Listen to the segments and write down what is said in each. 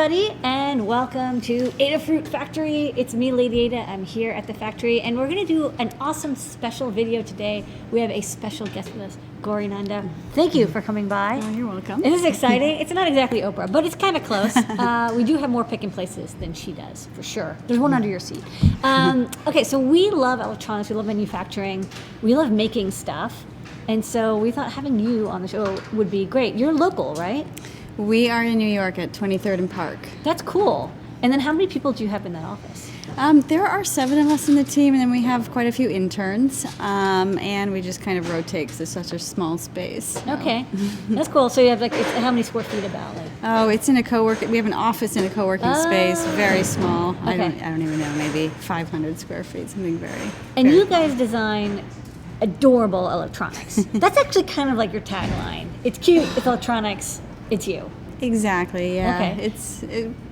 everybody, and welcome to Adafruit Factory. It's me, Ladyada. I'm here at the factory, and we're going to do an awesome special video today. We have a special guest with us, Gauri Nanda. Thank you for coming by. Oh, you're welcome. This is exciting. It's not exactly Oprah, but it's kind of close. We do have more picking places than she does, for sure. There's one under your seat. Okay, so we love electronics. We love manufacturing. We love making stuff. And so we thought having you on the show would be great. You're local, right? We are in New York at 23rd and Park. That's cool. And then how many people do you have in that office? There are 7 of us in the team, and then we have quite a few interns, and we just kind of rotate because it's such a small space. So. Okay, that's cool. So you have how many square feet about? Oh, it's in a we have an office in a co-working space, very small. Okay. I don't even know, maybe 500 square feet, something very. And very you guys design adorable electronics. That's actually kind of like your tagline. It's cute, it's electronics, it's you. Exactly, yeah. Okay.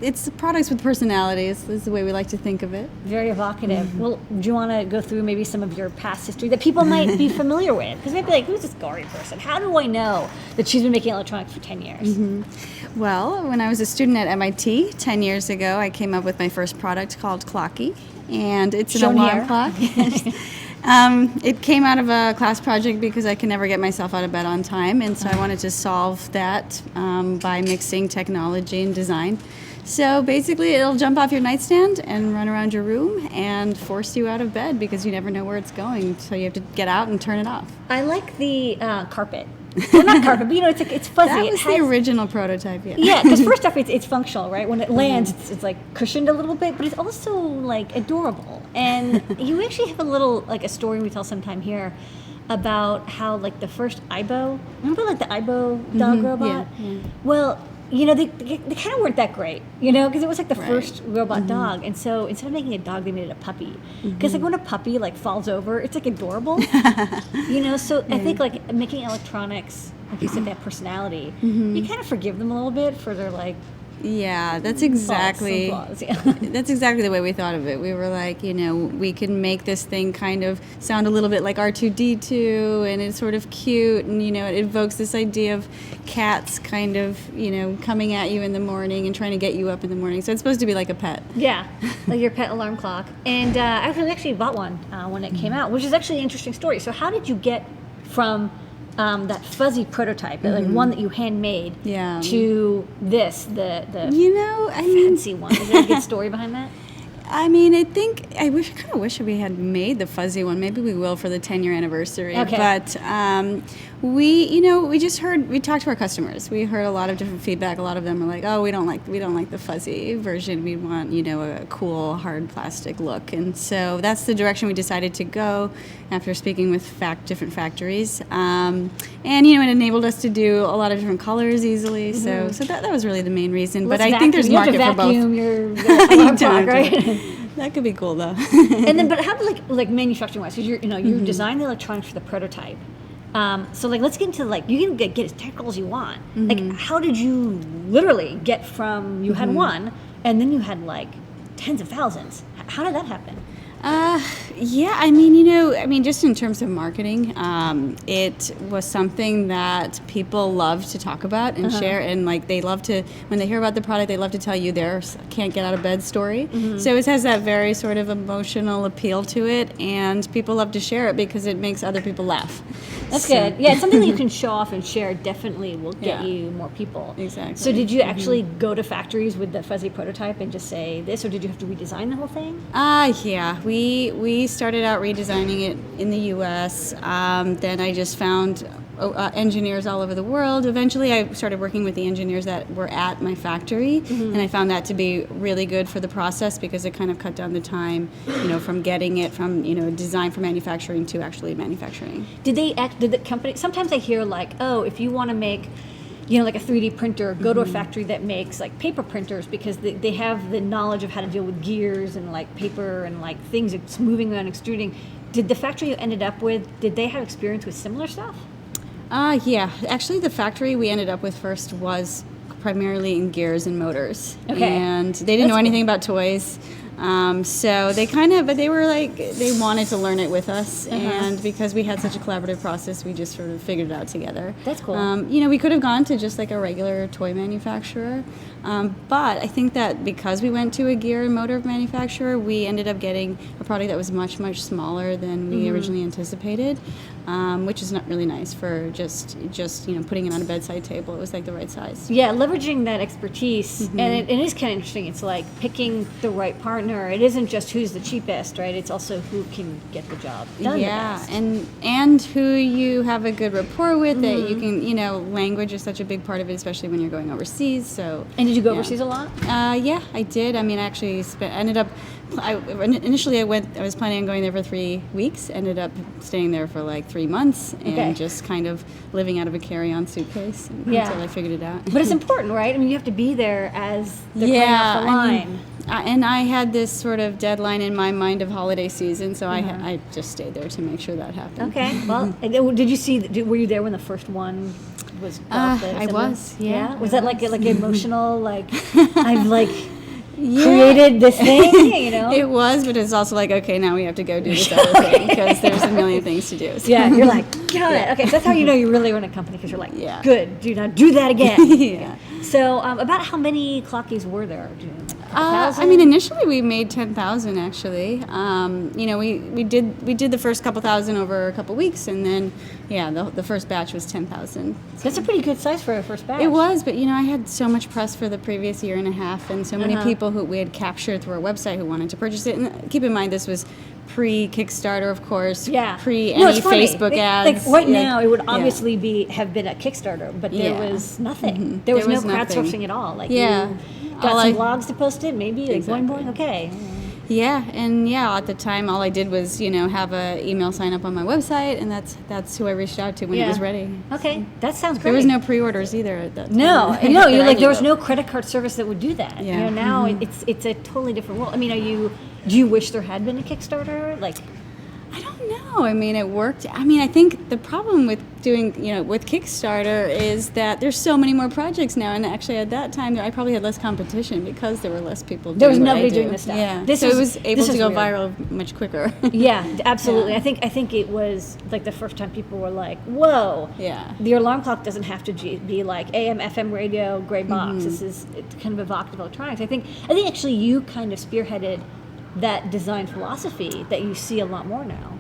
It's products with personalities is the way we like to think of it. Very evocative. Well, do you want to go through maybe some of your past history that people might be familiar with? Because they'd be like, who's this Gauri person? How do I know that she's been making electronics for 10 years? Mm-hmm. Well, when I was a student at MIT 10 years ago, I came up with my first product called Clocky, and it's an alarm clock. It came out of a class project because I can never get myself out of bed on time, and so I wanted to solve that by mixing technology and design. So basically, it'll jump off your nightstand and run around your room and force you out of bed because you never know where it's going, so you have to get out and turn it off. I like the carpet. Well, not carpet, but it's fuzzy. That was the original prototype, yeah. Yeah, because first off, it's functional, right? When it lands, it's like cushioned a little bit, but it's also like adorable. And you actually have a story we tell sometime here about how like the first Aibo, remember like the Aibo dog robot? Yeah. Well, they kind of weren't that great, because it was like the first robot dog. And so instead of making a dog, they made it a puppy. Because like when a puppy like falls over, it's like adorable, So I think like making electronics, like you said, that personality, you kind of forgive them a little bit for their like, yeah, that's exactly flaws, yeah. That's exactly the way we thought of it. We were like, we can make this thing kind of sound a little bit like R2-D2, and it's sort of cute, and it evokes this idea of cats kind of, coming at you in the morning and trying to get you up in the morning. So it's supposed to be like a pet. Yeah, like your pet alarm clock. And I actually bought one when it came out, which is actually an interesting story. So how did you get from that fuzzy prototype, like one that you handmade, to this, the fancy one? Is there a good story behind that? I mean, I kind of wish we had made the fuzzy one. Maybe we will for the 10-year anniversary. Okay. But we talked to our customers. We heard a lot of different feedback. A lot of them were like, "Oh, we don't like the fuzzy version. We want, a cool hard plastic look." And so that's the direction we decided to go after speaking with different factories. And it enabled us to do a lot of different colors easily. So that was really the main reason. But I think there's market for both. Your alarm clock, right? That could be cool though. And then, but how like manufacturing wise? Because you design the electronics for the prototype. So like, let's get into you can get as technical as you want. Like, how did you literally get from you had one and then you had like tens of thousands? How did that happen? Just in terms of marketing, it was something that people love to talk about and share, and like they love to, when they hear about the product, they love to tell you their can't get out of bed story. So it has that very sort of emotional appeal to it, and people love to share it because it makes other people laugh. That's good. Yeah, it's something that you can show off and share. Definitely will get you more people. Exactly. So did you actually go to factories with the fuzzy prototype and just say this, or did you have to redesign the whole thing? Yeah. We started out redesigning it in the U.S. Then I just found engineers all over the world. Eventually, I started working with the engineers that were at my factory, and I found that to be really good for the process because it kind of cut down the time, from getting it from design for manufacturing to actually manufacturing. Did the company? Sometimes I hear like, oh, if you want to make like a 3D printer, go to a factory that makes like paper printers because they have the knowledge of how to deal with gears and like paper and like things it's moving and extruding. Did the factory you ended up with, did they have experience with similar stuff? Yeah. Actually, the factory we ended up with first was primarily in gears and motors. Okay. And they didn't know anything about toys. So they were like, they wanted to learn it with us, and because we had such a collaborative process, we just sort of figured it out together. That's cool. We could have gone to just like a regular toy manufacturer, but I think that because we went to a gear and motor manufacturer, we ended up getting a product that was much, much smaller than we originally anticipated, which is not really nice for just putting it on a bedside table. It was like the right size. Yeah, leveraging that expertise, and it is kind of interesting. It's like picking the right partner. It isn't just who's the cheapest, right? It's also who can get the job done. Yeah, and who you have a good rapport with. That you can, language is such a big part of it, especially when you're going overseas. So. And did you go overseas a lot? Yeah, I did. I mean, I actually initially I was planning on going there for 3 weeks. Ended up staying there for like 3 months and just kind of living out of a carry-on suitcase until I figured it out. But it's important, right? I mean, you have to be there as they're coming off the line. And I had this sort of deadline in my mind of holiday season, so I just stayed there to make sure that happened. Okay. Well, did you see? Were you there when the first one was? I was. Yeah. Was that like emotional? Like I've created this thing, It was, but it's also like, okay, now we have to go do this other thing because there's a million things to do. So. Yeah, you're like, got it. Okay, so that's how you know you really run a company, because you're like, good, do not do that again. Yeah. So about how many Clockies were there? Initially we made 10,000 actually. We did the first couple thousand over a couple weeks, and then the first batch was 10,000. So that's a pretty good size for a first batch. It was, but I had so much press for the previous year and a half, and so many people who we had captured through our website who wanted to purchase it. And keep in mind, this was pre-Kickstarter, of course. Yeah. Pre any Facebook ads. Like now, it would obviously have been a Kickstarter, but there was nothing. There was no crowdsourcing at all. Like you got some blogs to post it, maybe like boing. Okay. Yeah, and at the time, all I did was have a email sign up on my website, and that's who I reached out to when it was ready. Okay, that sounds great. There was no pre-orders either at that time. No, you're like there was no credit card service that would do that. Yeah. Now it's a totally different world. I mean, do you wish there had been a Kickstarter? Like, I don't know. I mean, it worked. I mean, I think the problem with doing, with Kickstarter is that there's so many more projects now. And actually, at that time, I probably had less competition because there were less people doing There was nobody doing this stuff. Yeah. So it was able to go viral much quicker. Yeah, absolutely. Yeah. I think it was like the first time people were like, whoa. Yeah. The alarm clock doesn't have to be like AM, FM radio, gray box. It's kind of evocative electronics. I think actually you kind of spearheaded that design philosophy that you see a lot more now.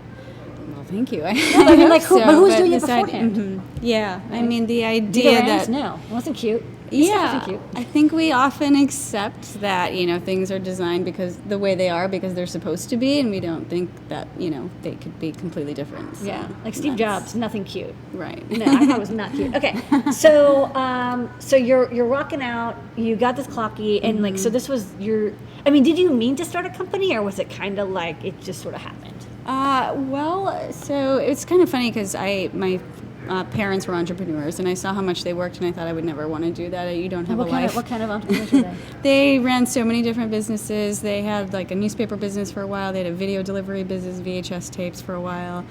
Well, thank you. But who's doing it beforehand? Yeah, right. I mean, the idea that... No, it wasn't cute. Yeah, cute. I think we often accept that, things are designed because the way they are because they're supposed to be, and we don't think that, they could be completely different. So like Steve Jobs, nothing cute. Right. No, I thought it was not cute. Okay, so you're rocking out, you got this Clocky, and so this was your... I mean, did you mean to start a company, or was it kind of like it just sort of happened? So it's kind of funny because my parents were entrepreneurs, and I saw how much they worked, and I thought I would never want to do that. You don't have a life. What kind of entrepreneurs were they? They ran so many different businesses. They had like a newspaper business for a while. They had a video delivery business, VHS tapes for a while.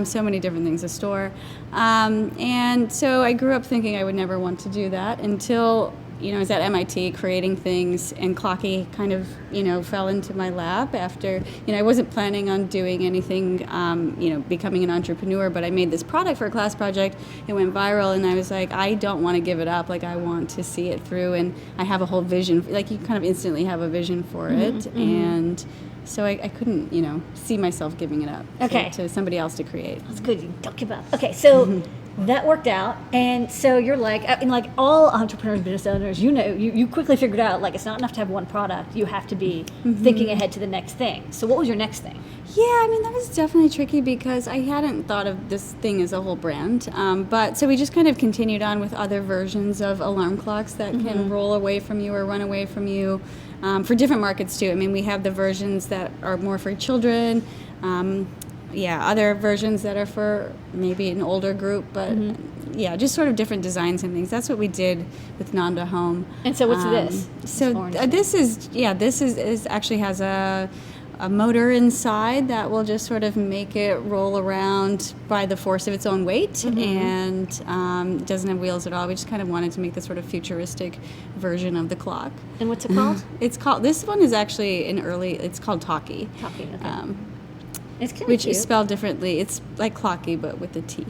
So many different things, a store. And so I grew up thinking I would never want to do that until... I was at MIT creating things, and Clocky kind of, fell into my lap after, I wasn't planning on doing anything, becoming an entrepreneur, but I made this product for a class project. It went viral, and I was like, I don't want to give it up. Like, I want to see it through, and I have a whole vision. Like, you kind of instantly have a vision for it, and so I couldn't, see myself giving it up to somebody else to create. That's good. You don't give up. Okay, so... That worked out, and so you're like, and like all entrepreneurs, business owners, you quickly figured out like it's not enough to have one product. You have to be thinking ahead to the next thing. So what was your next thing? Yeah, I mean that was definitely tricky because I hadn't thought of this thing as a whole brand. But so we just kind of continued on with other versions of alarm clocks that can roll away from you or run away from you for different markets too. I mean, we have the versions that are more for children. Other versions that are for maybe an older group, but just sort of different designs and things. That's what we did with Nanda Home. And so what's this? So this is actually has a a motor inside that will just sort of make it roll around by the force of its own weight, and it doesn't have wheels at all. We just kind of wanted to make this sort of futuristic version of the clock. And what's it called? This one is actually it's called Talkie. Talkie, okay. It's kind of which cute. is spelled differently. It's like Clocky, but with a T.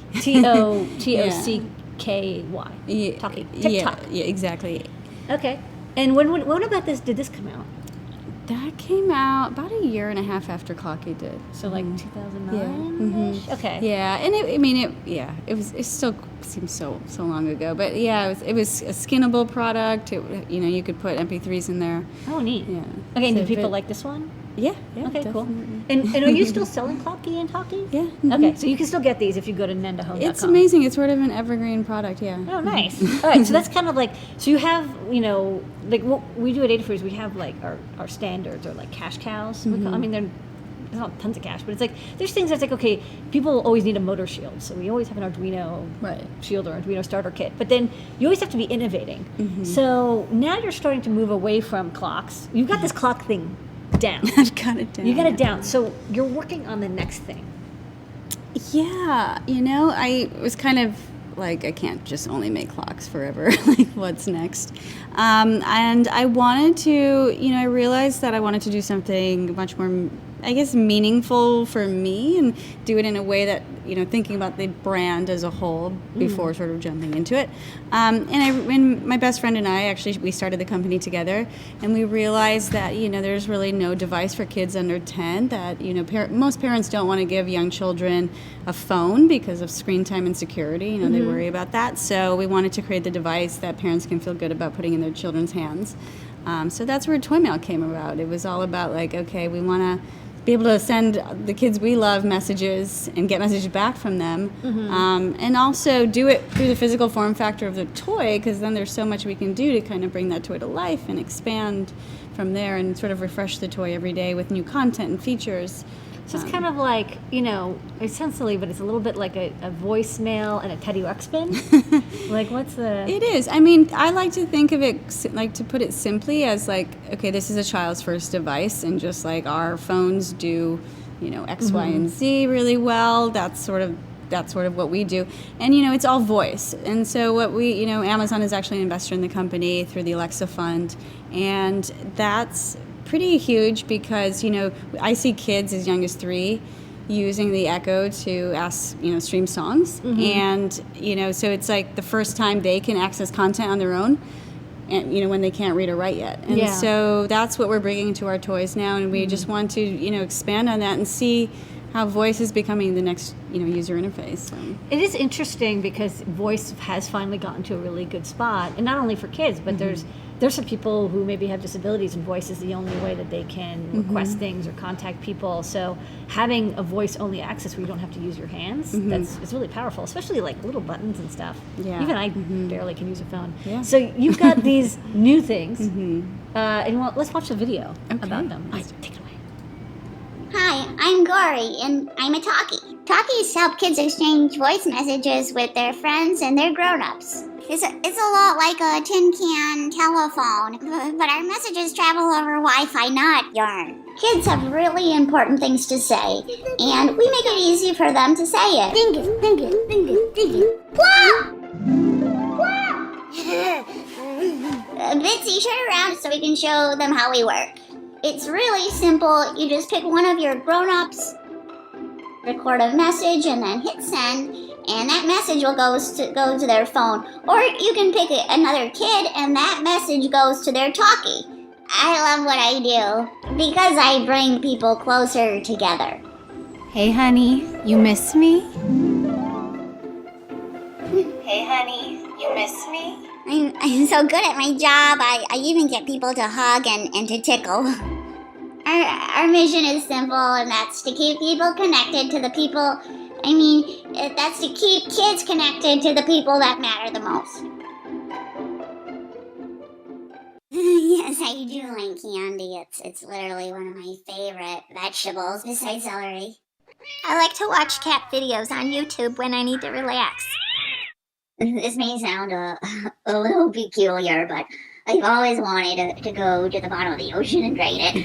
T-O-C-K-Y. Yeah. Talkie. TikTok. Yeah, exactly. Okay. And when about this did this come out? That came out about a year and a half after Clocky did. So like 2009-ish? Okay. Yeah, and it still seems so long ago, but yeah, it was a skinnable product. You could put MP3s in there. Oh, neat. Yeah. Okay, and do people like this one? Yeah. Okay, definitely. cool. And are you still selling Clocky and Talkie? Yeah. Okay, so you can still get these if you go to nendahome.com. It's amazing. It's sort of an evergreen product, yeah. Oh, nice. All right, so that's kind of like, so you have, like what we do at Adafruit is we have like our standards or like cash cows. I mean, there's not tons of cash, but it's like, there's things that's like, okay, people always need a motor shield. So we always have an Arduino shield or Arduino starter kit. But then you always have to be innovating. So now you're starting to move away from clocks. You've got this clock thing down. I've got it down. You got it down. So you're working on the next thing. Yeah, I was kind of like, I can't just only make clocks forever. Like, what's next? And I wanted to, I realized that I wanted to do something much more, I guess, meaningful for me, and do it in a way that, thinking about the brand as a whole before sort of jumping into it. And my best friend and I, actually, we started the company together, and we realized that, there's really no device for kids under 10, that, most parents don't want to give young children a phone because of screen time and security. They worry about that. So we wanted to create the device that parents can feel good about putting in their children's hands. So that's where Toymail came about. It was all about like, okay, we want to be able to send the kids we love messages and get messages back from them, and also do it through the physical form factor of the toy, because then there's so much we can do to kind of bring that toy to life and expand from there and sort of refresh the toy every day with new content and features. So it's kind of like, it sounds silly, but it's a little bit like a voicemail and a Teddy Ruxpin. Like, what's the... It is. I mean, I like to think of it, like, to put it simply as like, okay, this is a child's first device, and just like our phones do, X, Y, and Z really well, that's sort of what we do. And, it's all voice. And so what we, Amazon is actually an investor in the company through the Alexa Fund, and that's pretty huge because, I see kids as young as 3 using the Echo to ask, stream songs. And, so it's like the first time they can access content on their own, and, when they can't read or write yet. And so that's what we're bringing to our toys now. And we just want to, expand on that and see how voice is becoming the next, user interface. So. It is interesting because voice has finally gotten to a really good spot, and not only for kids, but there's some people who maybe have disabilities, and voice is the only way that they can request things or contact people. So having a voice-only access where you don't have to use your hands, it's really powerful, especially like little buttons and stuff. Yeah. Even I barely can use a phone. Yeah. So you've got these new things, and let's watch the video about them. Take it away. Hi, I'm Gauri, and I'm a talkie. Talkies help kids exchange voice messages with their friends and their grown-ups. It's a lot like a tin can telephone, but our messages travel over Wi-Fi, not yarn. Kids have really important things to say, and we make it easy for them to say it. Think it. Plop! Bitsy, turn around so we can show them how we work. It's really simple. You just pick one of your grown-ups, record a message, and then hit send, and that message will go to their phone. Or you can pick another kid, and that message goes to their talkie. I love what I do because I bring people closer together. Hey honey, you miss me? Hey honey, you miss me? I'm so good at my job, I even get people to hug and to tickle. Our mission is simple, and that's to keep people connected to the people. That's to keep kids connected to the people that matter the most. Yes, I do like candy. It's literally one of my favorite vegetables besides celery. I like to watch cat videos on YouTube when I need to relax. This may sound a little peculiar, but I've always wanted to go to the bottom of the ocean and ride it.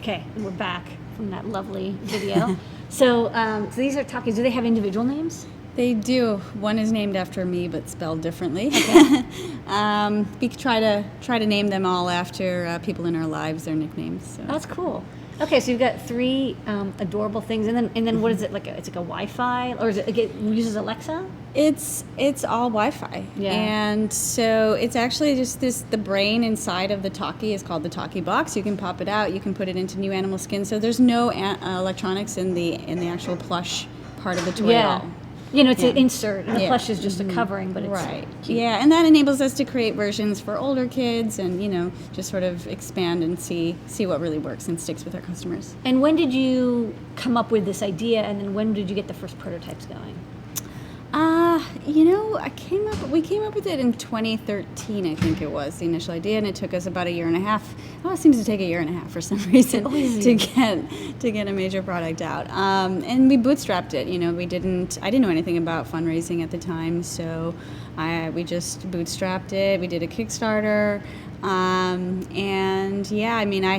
Okay, and we're back from that lovely video. So these are talkies. Do they have individual names? They do. One is named after me, but spelled differently. We try to name them all after people in our lives, their nicknames. So. That's cool. Okay, so you've got 3 adorable things, and then what is it like? It's like a Wi-Fi, or is it uses Alexa? It's all Wi-Fi, Yeah. And so it's actually just the brain inside of the talkie is called the talkie box. You can pop it out, you can put it into new animal skin. So there's no electronics in the actual plush part of the toy at all. You know, it's an insert, and the Yeah. plush is just a covering, but it's Right. cute. Yeah, and that enables us to create versions for older kids and, just sort of expand and see what really works and sticks with our customers. And when did you come up with this idea, and then when did you get the first prototypes going? We came up with it in 2013, I think it was, the initial idea, and it took us about a year and a half. Oh, it seems to take a year and a half for some reason to get a major product out. And we bootstrapped it. I didn't know anything about fundraising at the time, so we just bootstrapped it. We did a Kickstarter. I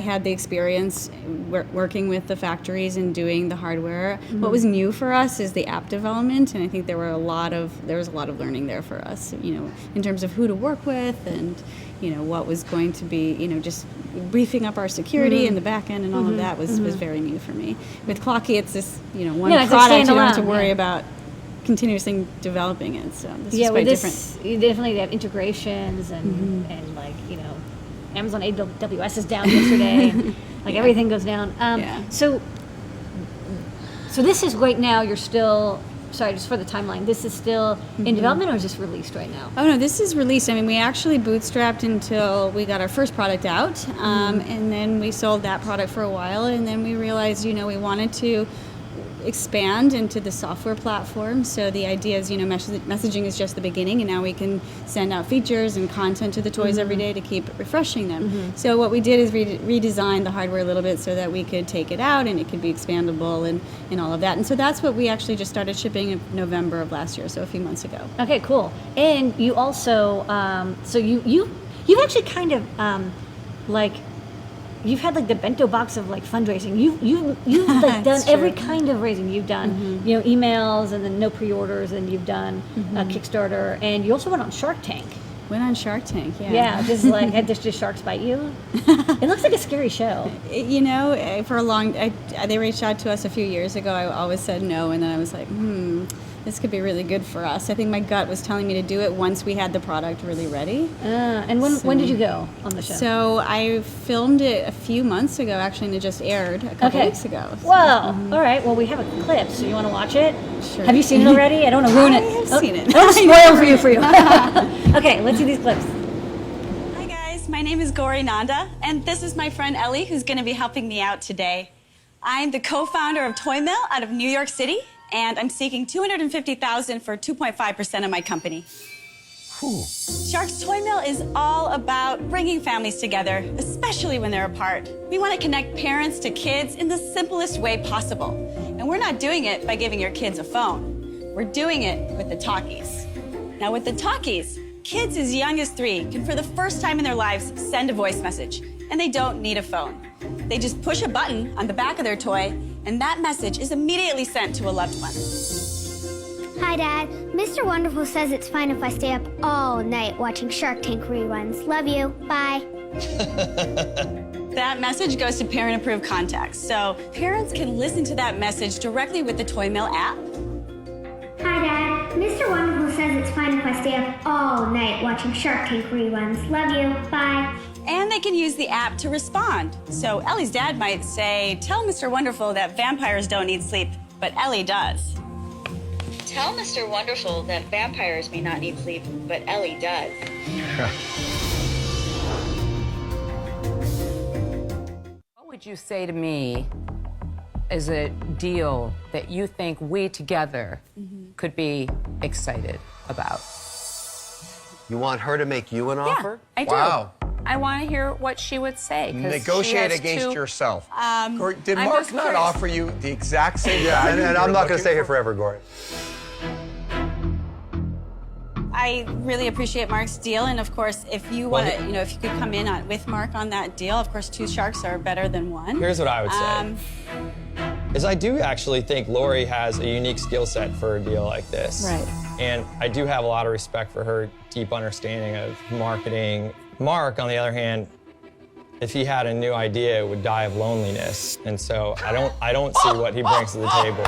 had the experience working with the factories and doing the hardware. Mm-hmm. What was new for us is the app development, and I think there was a lot of learning there for us, in terms of who to work with and, what was going to be, just beefing up our security in the back end and all of that was very new for me. With Clocky, it's this, one product, you don't have to worry about continuously developing it, so this is quite different. You definitely have integrations and Amazon AWS is down yesterday. Everything goes down. So this is right now. You're still just for the timeline. This is still in development, or is this released right now? Oh no, this is released. We actually bootstrapped until we got our first product out, and then we sold that product for a while, and then we realized we wanted to expand into the software platform. So the idea is, messaging is just the beginning, and now we can send out features and content to the toys every day to keep refreshing them. So what we did is redesign the hardware a little bit so that we could take it out and it could be expandable and all of that. And so that's what we actually just started shipping in November of last year, so a few months ago. Okay, cool. And you also, so you've actually kind of you've had the bento box of fundraising. You've done every kind of raising. You've done emails, and then no pre-orders, and you've done a Kickstarter, and you also went on Shark Tank. Went on Shark Tank, yeah. Yeah, just did sharks bite you? It looks like a scary show. For a long, they reached out to us a few years ago. I always said no, and then I was like, this could be really good for us. I think my gut was telling me to do it once we had the product really ready. And when did you go on the show? So I filmed it a few months ago, actually, and it just aired a couple weeks ago. So. Well, all right. Well, we have a clip, so you want to watch it? Sure. Have you seen it already? I don't want to ruin it. I have seen it. I don't want to spoil for you. Okay, let's see these clips. Hi guys, my name is Gauri Nanda, and this is my friend Ellie, who's going to be helping me out today. I'm the co-founder of Toymail out of New York City, and I'm seeking $250,000 for 2.5% of my company. Sharks Toymail is all about bringing families together, especially when they're apart. We want to connect parents to kids in the simplest way possible. And we're not doing it by giving your kids a phone. We're doing it with the talkies. Now with the talkies, kids as young as 3 can, for the first time in their lives, send a voice message. And they don't need a phone. They just push a button on the back of their toy, and that message is immediately sent to a loved one. Hi, Dad. Mr. Wonderful says it's fine if I stay up all night watching Shark Tank reruns. Love you. Bye. That message goes to parent-approved contacts, so parents can listen to that message directly with the Toymail app. Hi, Dad. Mr. Wonderful says it's fine if I stay up all night watching Shark Tank reruns. Love you. Bye. And they can use the app to respond. So Ellie's dad might say, tell Mr. Wonderful that vampires don't need sleep, but Ellie does. Tell Mr. Wonderful that vampires may not need sleep, but Ellie does. What would you say to me is a deal that you think we together could be excited about? You want her to make you an offer? I do. Wow. I want to hear what she would say. Negotiate against yourself. Gauri, did Mark not offer you the exact same value? And I'm not going to stay here forever, Gauri. I really appreciate Mark's deal, and of course, if you want to, if you could come in with Mark on that deal, of course, 2 sharks are better than 1. Here's what I would say. Is I do actually think Lori has a unique skill set for a deal like this. Right. And I do have a lot of respect for her deep understanding of marketing. Mark, on the other hand, if he had a new idea, it would die of loneliness. And so I don't see what he brings to the table.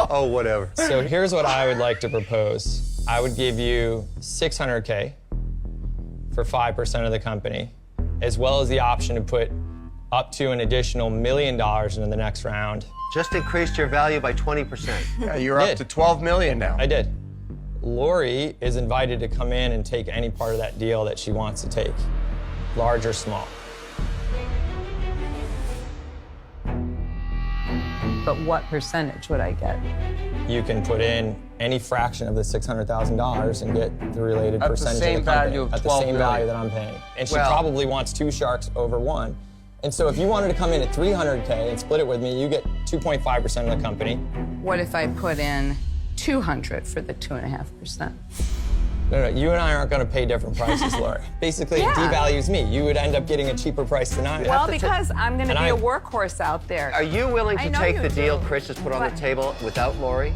Oh, whatever. So here's what I would like to propose. I would give you $600K for 5% of the company, as well as the option to put up to an additional $1 million into the next round. Just increased your value by 20%. Yeah, you're up to $12 million now. I did. Lori is invited to come in and take any part of that deal that she wants to take, large or small. But what percentage would I get? You can put in any fraction of the $600,000 and get the related At the percentage same of the company. value of at the $12 same million. value that I'm paying. And she Well- probably wants 2 sharks over 1. And so if you wanted to come in at $300K and split it with me, you get 2.5% of the company. What if I put in 200 for the 2.5%? No, you and I aren't going to pay different prices, Lori. Basically, it devalues me. You would end up getting a cheaper price than I am. Well, because I'm going to And be a I- workhorse out there. Are you willing I to know take you the deal do. Chris has put on But- the table without Lori?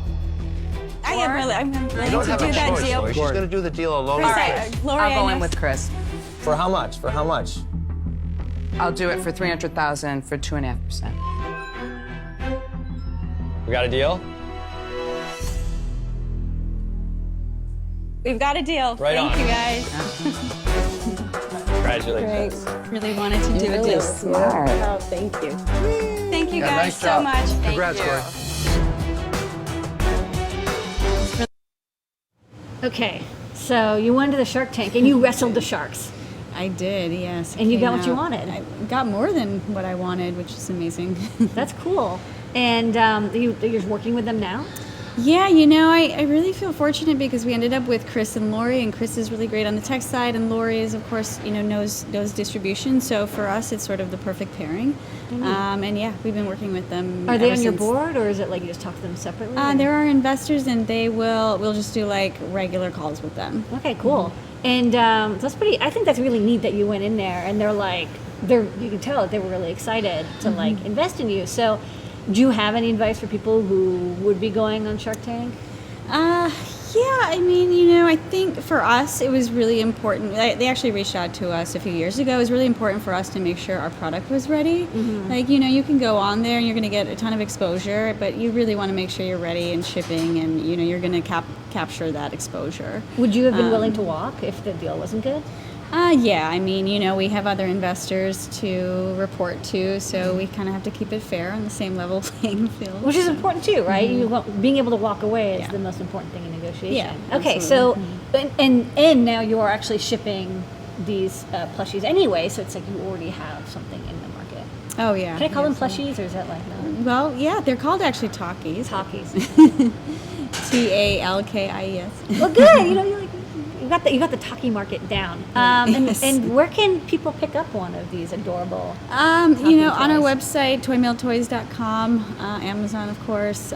I'm You willing don't to have do a that choice, deal. Lori. She's going to do the deal alone. Chris, Chris. Lori, I'll go I in know- with Chris. For how much? For how much? I'll do it for $300,000 for 2.5%. We got a deal? We've got a deal. Right Thank on. you, guys. Congratulations. Really wanted to do a deal. Oh, thank you. Thank you Yeah, guys nice so job. much. Congrats, Lori. Okay, so you went to the Shark Tank and you wrestled the sharks. I did, yes. And you got Came what you out. wanted. I got more than what I wanted, which is amazing. That's cool. And you're working with them now? Yeah, I really feel fortunate because we ended up with Chris and Lori, and Chris is really great on the tech side, and Lori is, of course, knows distribution. So for us, it's sort of the perfect pairing. And yeah, we've been working with them. Are they ever on your since. board, or is it like you just talk to them separately? They're our investors, and we'll just do like regular calls with them. Okay, cool. And that's pretty. I think that's really neat that you went in there, and you can tell that they were really excited to like invest in you. So, do you have any advice for people who would be going on Shark Tank? Yeah, I think for us it was really important. They actually reached out to us a few years ago. It was really important for us to make sure our product was ready. Like, you can go on there and you're going to get a ton of exposure, but you really want to make sure you're ready and shipping, and you're going to capture that exposure. Would you have been willing to walk if the deal wasn't good? Yeah, we have other investors to report to, so we kind of have to keep it fair on the same level playing field. Which is important too, right? Being able to walk away is the most important thing in negotiation. Yeah, Okay, absolutely. so and now you are actually shipping these plushies anyway, so it's like you already have something in the market. Oh yeah. Can I call them plushies, or is that like no? Well, yeah, they're called actually talkies. Talkies. Talkies. Well, good. You got the talkie market down. And where can people pick up one of these adorable? On our toys? website, toymailtoys.com, Amazon, of course.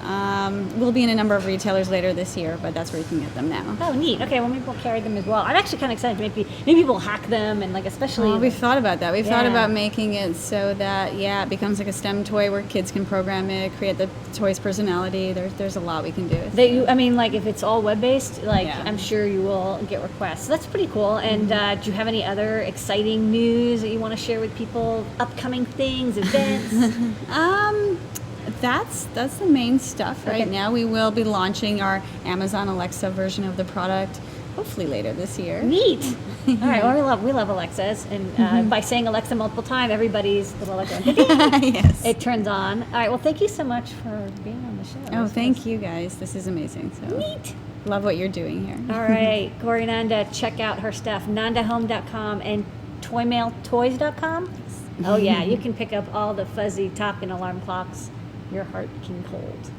We'll be in a number of retailers later this year, but that's where you can get them now. Oh, neat. Okay, well, maybe we'll carry them as well. I'm actually kind of excited. Maybe people hack them and especially. We've thought about that. We've thought Yeah. about making it so that it becomes like a STEM toy where kids can program it, create the toy's personality. There's a lot we can do. If it's all web-based, Yeah. I'm sure you will get requests. So that's pretty cool. And do you have any other exciting news that you want to share with people? Upcoming things, events? That's the main stuff right Okay. now. We will be launching our Amazon Alexa version of the product, hopefully later this year. Neat. All right. Well, we love Alexas, and by saying Alexa multiple times, everybody's little Yes. it turns on. All right. Well, thank you so much for being on the show. Oh, thank you guys. This is amazing. So Neat. love what you're doing here. All right, Gauri Nanda, check out her stuff, nandahome.com and toymailtoys.com. Oh yeah, you can pick up all the fuzzy talking alarm clocks your heart can hold.